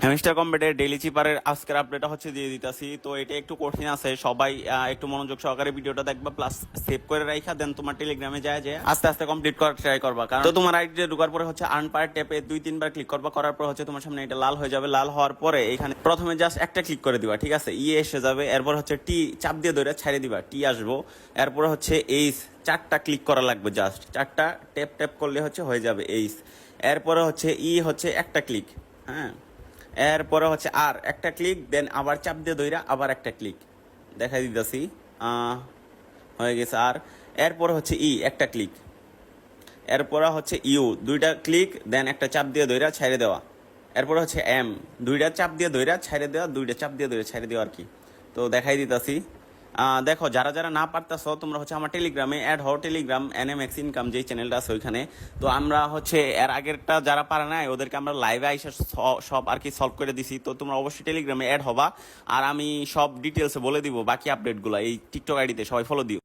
Hamster কম্বেটের daily চিপারের আজকের আপডেটটা হচ্ছে দিয়ে দিতেছি। তো এটা একটু কঠিন আছে, সবাই একটু মনোযোগ সহকারে ভিডিওটা দেখবা, প্লাস সেভ করে রাখা, দেন তোমার টেলিগ্রামে যায় আস্তে আস্তে কমপ্লিট করার ট্রাই করবা। কারণ তো তোমার আইডিতে ঢোকার পরে হচ্ছে আর্ন পার ট্যাপে 2-3 বার ক্লিক করবা, করার পর হচ্ছে তোমার সামনে এটা লাল হয়ে যাবে। লাল হওয়ার পরে এখানে প্রথমে জাস্ট একটা ক্লিক করে দিবা, ঠিক আছে, এসে যাবে। এরপর হচ্ছে টি চাপ দিয়ে ধরে ছাড়িয়ে দিবা, টি আসবো। এরপর হচ্ছে এইচ 4টা ক্লিক করা লাগবে, জাস্ট 4টা ট্যাপ ট্যাপ করলে হচ্ছে হয়ে যাবে এইচ। এরপরে হচ্ছে হচ্ছে একটা ক্লিক, হ্যাঁ। এরপরে হচ্ছে আর একটা ক্লিক, দেন আবার চাপ দিয়ে ধইরা আবার একটা ক্লিক, দেখাই দিতেছি, হয়ে গেছে। আর এরপরে হচ্ছে একটা ক্লিক, এরপরে হচ্ছে 2টা ক্লিক, দেন একটা চাপ দিয়ে ধইরা ছাইড়ে দেওয়া। এরপরে হচ্ছে 2টা চাপ দিয়ে ধইরা ছাইড়ে দেওয়া, 2টা চাপ দিয়ে ধরে ছাইড়ে দেওয়া আর কি। তো দেখাই দিতেছি। দেখো, যারা যারা না পারতেছ তোমরা হচ্ছে আমার টেলিগ্রামে অ্যাড হও, টেলিগ্রাম NMX ইনকাম যেই চ্যানেলটা আছে ওইখানে। তো আমরা হচ্ছে এর আগেরটা যারা পারে না ওদেরকে আমরা লাইভে আইসা সব আর কি সলভ করে দিছি। তো তোমরা অবশ্যই টেলিগ্রামে অ্যাড হবা, আর আমি সব ডিটেলসে বলে দিব বাকি আপডেটগুলো এই টিকটক আইডিতে, সবাই ফলো দিও।